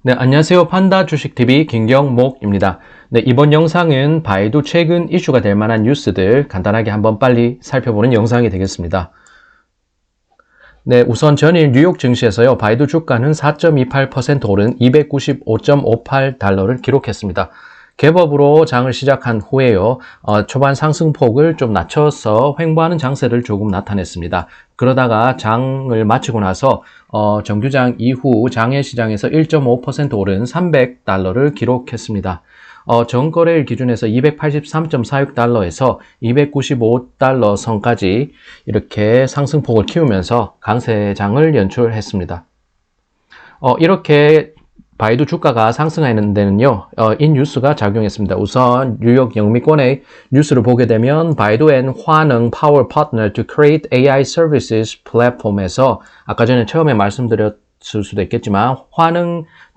네, 안녕하세요. 판다 주식TV 김경목입니다. 네, 이번 영상은 바이두 최근 이슈가 될 만한 뉴스들 간단하게 한번 빨리 살펴보는 영상이 되겠습니다. 네, 우선 전일 뉴욕 증시에서요, 바이두 주가는 4.28% 오른 295.58달러를 기록했습니다. 갭업으로 장을 시작한 후에요, 초반 상승폭을 좀 낮춰서 횡보하는 장세를 조금 나타냈습니다. 그러다가 장을 마치고 나서 정규장 이후 장외시장에서 1.5% 오른 300달러를 기록했습니다. 전거래일 기준에서 283.46달러에서 295달러 선까지 이렇게 상승폭을 키우면서 강세장을 연출했습니다. 이렇게 바이두 주가가 상승하는 데는요, 이 뉴스가 작용했습니다. 우선 뉴욕 영미권의 뉴스를 보게 되면 바이두 and 화능 Power Partner to Create AI Services 플랫폼에서 아까 전에 처음에 말씀드렸을 수도 있겠지만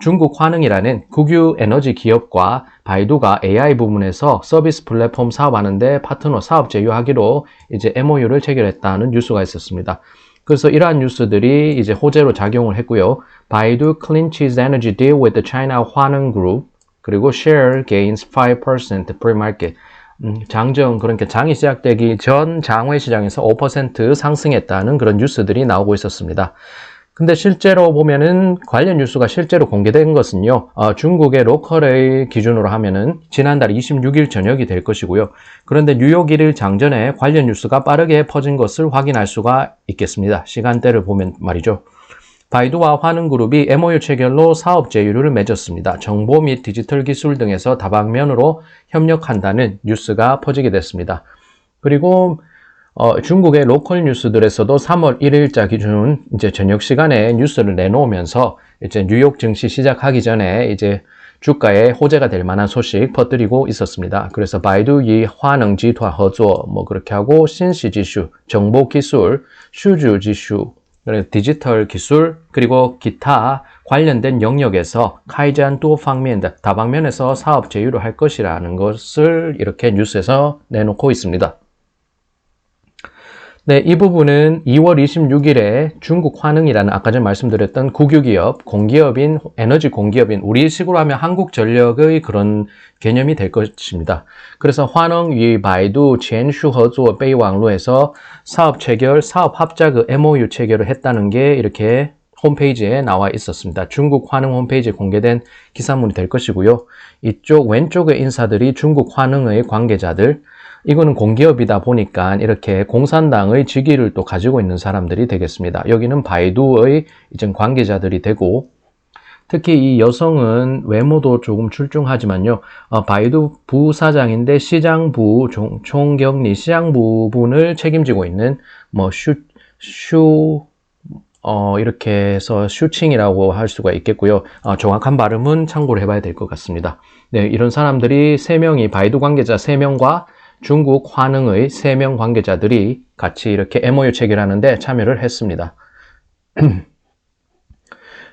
중국 화능이라는 국유 에너지 기업과 바이두가 AI 부문에서 서비스 플랫폼 사업하는데 파트너 사업 제휴하기로 이제 MOU를 체결했다는 뉴스가 있었습니다. 그래서 이러한 뉴스들이 이제 호재로 작용을 했고요. 바이두 clinches energy deal with the China 화능 Group, 그리고 share gains 5% pre-market. 장정, 그러니까 장이 시작되기 전 장외 시장에서 5% 상승했다는 그런 뉴스들이 나오고 있었습니다. 근데 실제로 보면은 관련 뉴스가 실제로 공개된 것은요, 중국의 로컬의 기준으로 하면은 지난달 26일 저녁이 될 것이고요. 그런데 뉴욕 1일 장전에 관련 뉴스가 빠르게 퍼진 것을 확인할 수가 있겠습니다. 시간대를 보면 말이죠. 바이두와 화능그룹이 MOU 체결로 사업 제휴를 맺었습니다. 정보 및 디지털 기술 등에서 다방면으로 협력한다는 뉴스가 퍼지게 됐습니다. 그리고 중국의 로컬 뉴스들에서도 3월 1일자 기준 이제 저녁 시간에 뉴스를 내놓으면서 이제 뉴욕 증시 시작하기 전에 이제 주가에 호재가 될 만한 소식 퍼뜨리고 있었습니다. 그래서 바이두 이 화능 지투合作 뭐 그렇게 하고 신시 지수, 정보 기술, 슈주 지수, 디지털 기술, 그리고 기타 관련된 영역에서 카이잔 또 방면, 다방면에서 사업 제휴를 할 것이라는 것을 이렇게 뉴스에서 내놓고 있습니다. 네, 이 부분은 2월 26일에 중국 화능이라는 아까 전에 말씀드렸던 국유기업, 공기업인, 에너지 공기업인 우리식으로 하면 한국전력의 그런 개념이 될 것입니다. 그래서 화능 위 바이두 젠슈合作 베이왕로에서 사업 체결, 사업 합작 MOU 체결을 했다는 게 이렇게 홈페이지에 나와 있었습니다. 중국 화능 홈페이지에 공개된 기사문이 될 것이고요. 이쪽 왼쪽의 인사들이 중국 화능의 관계자들, 이거는 공기업이다 보니까 이렇게 공산당의 직위를 또 가지고 있는 사람들이 되겠습니다. 여기는 바이두의 이제 관계자들이 되고, 특히 이 여성은 외모도 조금 출중하지만요, 바이두 부사장인데 시장부, 총경리 시장 부분을 책임지고 있는 이렇게 해서 슈칭이라고 할 수가 있겠고요. 정확한 발음은 참고를 해봐야 될 것 같습니다. 네, 이런 사람들이 3명이 바이두 관계자 3명과 중국 화능의 3명 관계자들이 같이 이렇게 MOU 체결하는데 참여를 했습니다.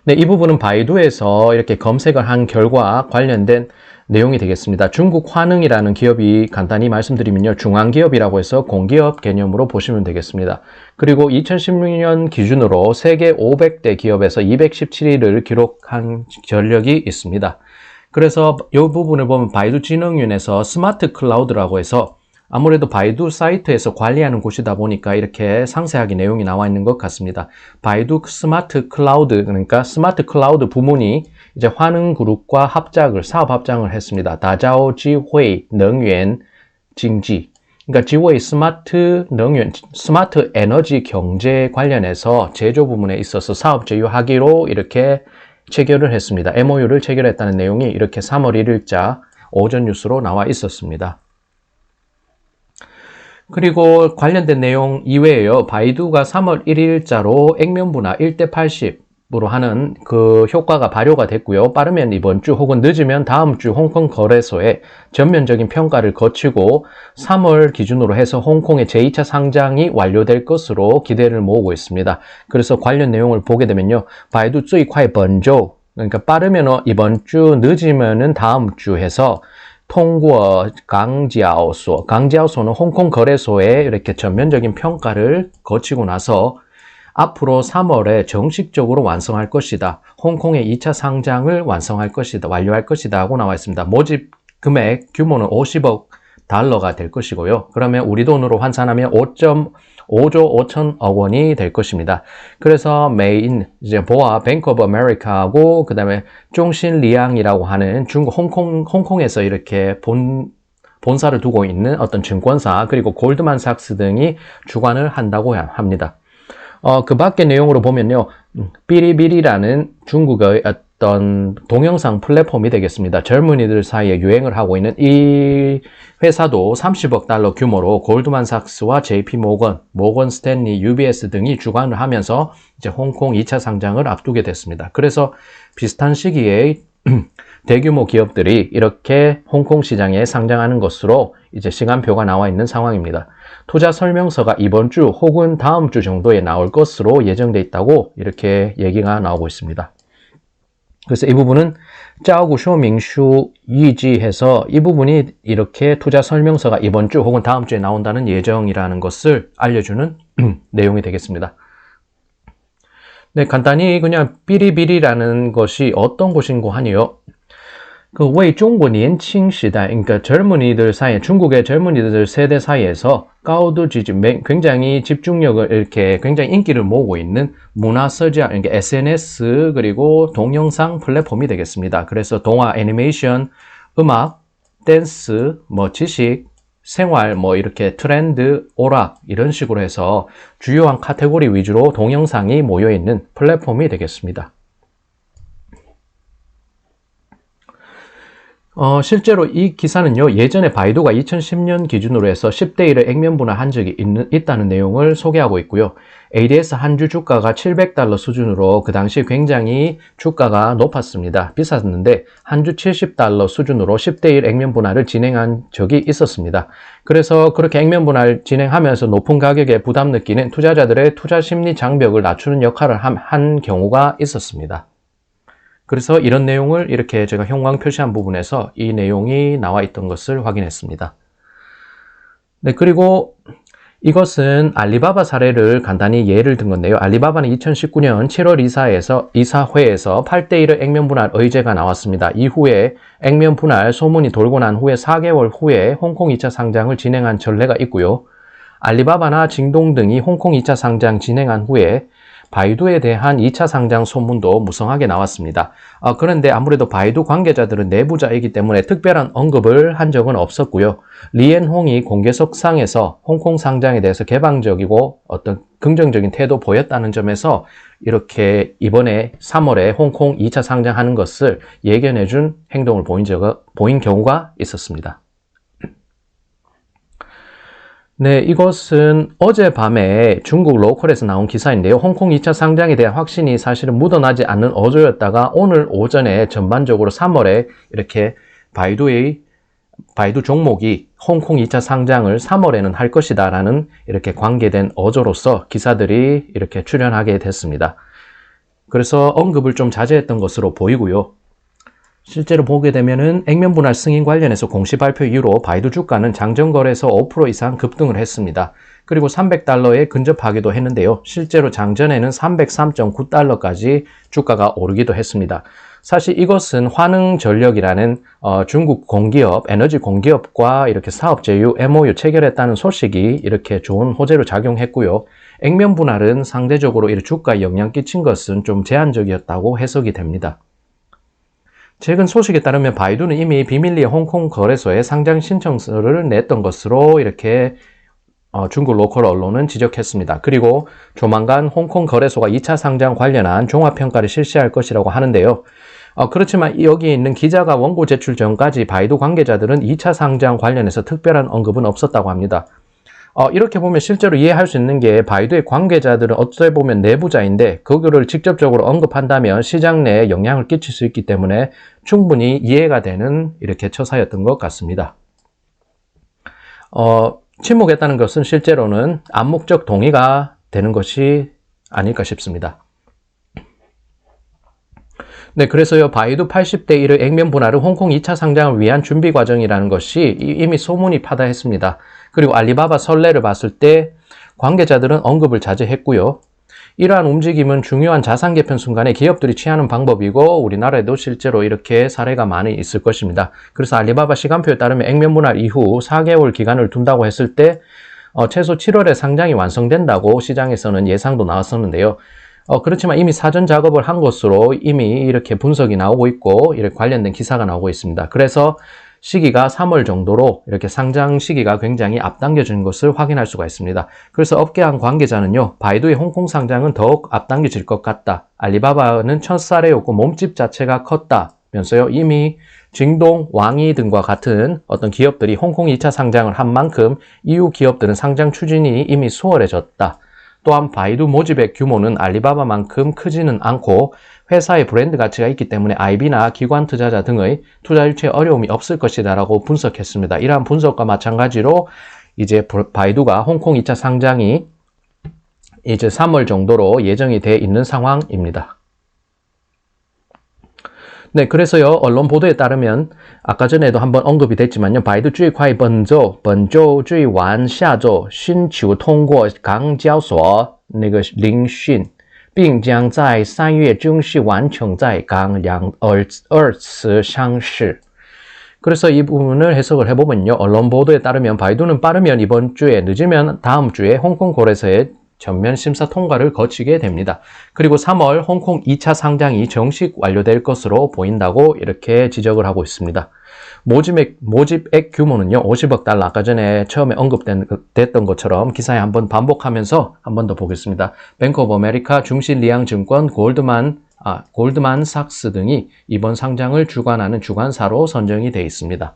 네, 이 부분은 바이두에서 이렇게 검색을 한 결과 관련된 내용이 되겠습니다. 중국 화능이라는 기업이 간단히 말씀드리면요, 중앙기업이라고 해서 공기업 개념으로 보시면 되겠습니다. 그리고 2016년 기준으로 세계 500대 기업에서 217위를 기록한 전력이 있습니다. 그래서 이 부분을 보면 바이두 진흥윤에서 스마트 클라우드라고 해서 아무래도 바이두 사이트에서 관리하는 곳이다 보니까 이렇게 상세하게 내용이 나와 있는 것 같습니다. 바이두 스마트 클라우드, 그러니까 스마트 클라우드 부문이 이제 화능그룹과 사업 합작을 했습니다. 다자오 지회能源 经济. 그러니까 지회 스마트能源, 스마트 에너지 경제 관련해서 제조 부문에 있어서 사업 제휴하기로 이렇게 체결을 했습니다. MOU를 체결했다는 내용이 이렇게 3월 1일자 오전 뉴스로 나와 있었습니다. 그리고 관련된 내용 이외에요, 바이두가 3월 1일자로 액면분할 1대80으로 하는 그 효과가 발효가 됐고요. 빠르면 이번 주 혹은 늦으면 다음 주 홍콩 거래소에 전면적인 평가를 거치고 3월 기준으로 해서 홍콩의 제2차 상장이 완료될 것으로 기대를 모으고 있습니다. 그래서 관련 내용을 보게 되면요, 바이두 最快本周, 그러니까 빠르면 이번 주, 늦으면은 다음 주 해서 통과 강지아오소는 홍콩 거래소에 이렇게 전면적인 평가를 거치고 나서 앞으로 3월에 정식적으로 완성할 것이다. 홍콩의 2차 상장을 완성할 것이다. 완료할 것이다 하고 나와 있습니다. 모집 금액 규모는 50억 달러가 될 것이고요. 그러면 우리 돈으로 환산하면 5조 5천억 원이 될 것입니다. 그래서 메인 이제 보아 뱅크 오브 아메리카하고 그다음에 종신리앙이라고 하는 중국 홍콩에서 이렇게 본사를 두고 있는 어떤 증권사 그리고 골드만삭스 등이 주관을 한다고 합니다. 그 밖의 내용으로 보면요. 삐리삐리라는 중국의 어떤 동영상 플랫폼이 되겠습니다. 젊은이들 사이에 유행을 하고 있는 이 회사도 30억 달러 규모로 골드만삭스와 JP 모건 스탠리, UBS 등이 주관을 하면서 이제 홍콩 2차 상장을 앞두게 됐습니다. 그래서 비슷한 시기에 대규모 기업들이 이렇게 홍콩 시장에 상장하는 것으로 이제 시간표가 나와 있는 상황입니다. 투자 설명서가 이번 주 혹은 다음 주 정도에 나올 것으로 예정돼 있다고 이렇게 얘기가 나오고 있습니다. 그래서 이 부분은 짜오구 쇼밍슈 이지해서 이 부분이 이렇게 투자 설명서가 이번 주 혹은 다음 주에 나온다는 예정이라는 것을 알려주는 내용이 되겠습니다. 네, 간단히 그냥 삐리삐리라는 것이 어떤 곳인고 하니요. 그 왜 중국 年轻时代, 그러니까 젊은이들 사이에, 중국의 젊은이들 세대 사이에서 굉장히 집중력을 이렇게 굉장히 인기를 모으고 있는 문화 서지아, 그러니까 SNS 그리고 동영상 플랫폼이 되겠습니다. 그래서 동화, 애니메이션, 음악, 댄스, 지식, 생활, 이렇게 트렌드, 오락 이런 식으로 해서 주요한 카테고리 위주로 동영상이 모여 있는 플랫폼이 되겠습니다. 실제로 이 기사는요, 예전에 바이두가 2010년 기준으로 해서 10대 1을 액면분할한 적이 있다는 내용을 소개하고 있고요. ADS 한 주 주가가 700달러 수준으로 그 당시 굉장히 주가가 높았습니다. 비쌌는데 한 주 70달러 수준으로 10대 1 액면분할을 진행한 적이 있었습니다. 그래서 그렇게 액면분할 진행하면서 높은 가격에 부담 느끼는 투자자들의 투자 심리 장벽을 낮추는 역할을 한 경우가 있었습니다. 그래서 이런 내용을 이렇게 제가 형광 표시한 부분에서 이 내용이 나와 있던 것을 확인했습니다. 네, 그리고 이것은 알리바바 사례를 간단히 예를 든 건데요. 알리바바는 2019년 7월 이사회에서 8대1의 액면분할 의제가 나왔습니다. 이후에 액면분할 소문이 돌고 난 후에 4개월 후에 홍콩 2차 상장을 진행한 전례가 있고요. 알리바바나 징동 등이 홍콩 2차 상장 진행한 후에 바이두에 대한 2차 상장 소문도 무성하게 나왔습니다. 그런데 아무래도 바이두 관계자들은 내부자이기 때문에 특별한 언급을 한 적은 없었고요. 리엔홍이 공개석상에서 홍콩 상장에 대해서 개방적이고 어떤 긍정적인 태도 보였다는 점에서 이렇게 이번에 3월에 홍콩 2차 상장하는 것을 예견해준 행동을 보인 경우가 있었습니다. 네, 이것은 어젯밤에 중국 로컬에서 나온 기사인데요. 홍콩 2차 상장에 대한 확신이 사실은 묻어나지 않는 어조였다가 오늘 오전에 전반적으로 3월에 이렇게 바이두 종목이 홍콩 2차 상장을 3월에는 할 것이다 라는 이렇게 관계된 어조로서 기사들이 이렇게 출연하게 됐습니다. 그래서 언급을 좀 자제했던 것으로 보이고요. 실제로 보게 되면은 액면분할 승인 관련해서 공시 발표 이후로 바이두 주가는 장전거래에서 5% 이상 급등을 했습니다. 그리고 300달러에 근접하기도 했는데요. 실제로 장전에는 303.9달러까지 주가가 오르기도 했습니다. 사실 이것은 환흥전력이라는 중국 공기업, 에너지 공기업과 이렇게 사업 제휴, MOU 체결했다는 소식이 이렇게 좋은 호재로 작용했고요. 액면분할은 상대적으로 이 주가에 영향 끼친 것은 좀 제한적이었다고 해석이 됩니다. 최근 소식에 따르면 바이두는 이미 비밀리에 홍콩 거래소에 상장 신청서를 냈던 것으로 이렇게 중국 로컬 언론은 지적했습니다. 그리고 조만간 홍콩 거래소가 2차 상장 관련한 종합평가를 실시할 것이라고 하는데요. 그렇지만 여기 있는 기자가 원고 제출 전까지 바이두 관계자들은 2차 상장 관련해서 특별한 언급은 없었다고 합니다. 이렇게 보면 실제로 이해할 수 있는 게 바이두의 관계자들은 어찌 보면 내부자인데 그거를 직접적으로 언급한다면 시장 내에 영향을 끼칠 수 있기 때문에 충분히 이해가 되는 이렇게 처사였던 것 같습니다. 침묵했다는 것은 실제로는 암묵적 동의가 되는 것이 아닐까 싶습니다. 네, 그래서요, 바이두 80대 1의 액면 분할은 홍콩 2차 상장을 위한 준비 과정이라는 것이 이미 소문이 파다했습니다. 그리고 알리바바 선례를 봤을 때 관계자들은 언급을 자제했고요. 이러한 움직임은 중요한 자산 개편 순간에 기업들이 취하는 방법이고 우리나라에도 실제로 이렇게 사례가 많이 있을 것입니다. 그래서 알리바바 시간표에 따르면 액면 분할 이후 4개월 기간을 둔다고 했을 때 최소 7월에 상장이 완성된다고 시장에서는 예상도 나왔었는데요. 그렇지만 이미 사전 작업을 한 것으로 이미 이렇게 분석이 나오고 있고 이렇게 관련된 기사가 나오고 있습니다. 그래서 시기가 3월 정도로 이렇게 상장 시기가 굉장히 앞당겨진 것을 확인할 수가 있습니다. 그래서 업계한 관계자는요, 바이두의 홍콩 상장은 더욱 앞당겨질 것 같다. 알리바바는 첫사례였고 몸집 자체가 컸다면서요, 이미 징동, 왕이 등과 같은 어떤 기업들이 홍콩 2차 상장을 한 만큼 이후 기업들은 상장 추진이 이미 수월해졌다. 또한 바이두 모집의 규모는 알리바바만큼 크지는 않고 회사의 브랜드 가치가 있기 때문에 IB나 기관 투자자 등의 투자 유치에 어려움이 없을 것이다 라고 분석했습니다. 이러한 분석과 마찬가지로 이제 바이두가 홍콩 2차 상장이 이제 3월 정도로 예정이 돼 있는 상황입니다. 네, 그래서요, 언론 보도에 따르면, 아까 전에도 한번 언급이 됐지만요, 바이두 最快本周最晚下周寻求通过港交所那个聆讯，并将在3月正式完成在港二次上市. 그래서 이 부분을 해석을 해보면요, 언론 보도에 따르면 바이두는 빠르면 이번 주에, 늦으면 다음 주에 홍콩 거래소에 전면 심사 통과를 거치게 됩니다. 그리고 3월 홍콩 2차 상장이 정식 완료될 것으로 보인다고 이렇게 지적을 하고 있습니다. 모집액 규모는요, 50억 달러. 아까 전에 처음에 언급됐던 것처럼 기사에 한번 반복하면서 한 번 더 보겠습니다. 뱅크 오브 아메리카, 중신리앙증권, 골드만삭스 등이 이번 상장을 주관하는 주관사로 선정이 되어 있습니다.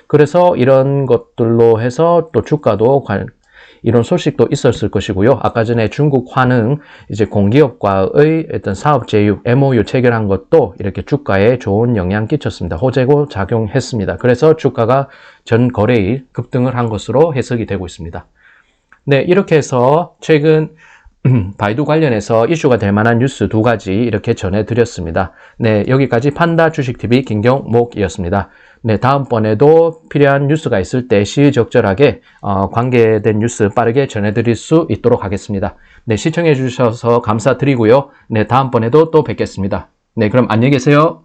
그래서 이런 것들로 해서 또 주가도 이런 소식도 있었을 것이고요. 아까 전에 중국 환흥 이제 공기업과의 어떤 사업 제휴 MOU 체결한 것도 이렇게 주가에 좋은 영향 끼쳤습니다. 호재고 작용했습니다. 그래서 주가가 전 거래일 급등을 한 것으로 해석이 되고 있습니다. 네, 이렇게 해서 최근 바이두 관련해서 이슈가 될 만한 뉴스 2가지 이렇게 전해드렸습니다. 네, 여기까지 판다 주식TV 김경목이었습니다. 네, 다음번에도 필요한 뉴스가 있을 때 시의적절하게 관계된 뉴스 빠르게 전해드릴 수 있도록 하겠습니다. 네, 시청해 주셔서 감사드리고요. 네, 다음번에도 또 뵙겠습니다. 네, 그럼 안녕히 계세요.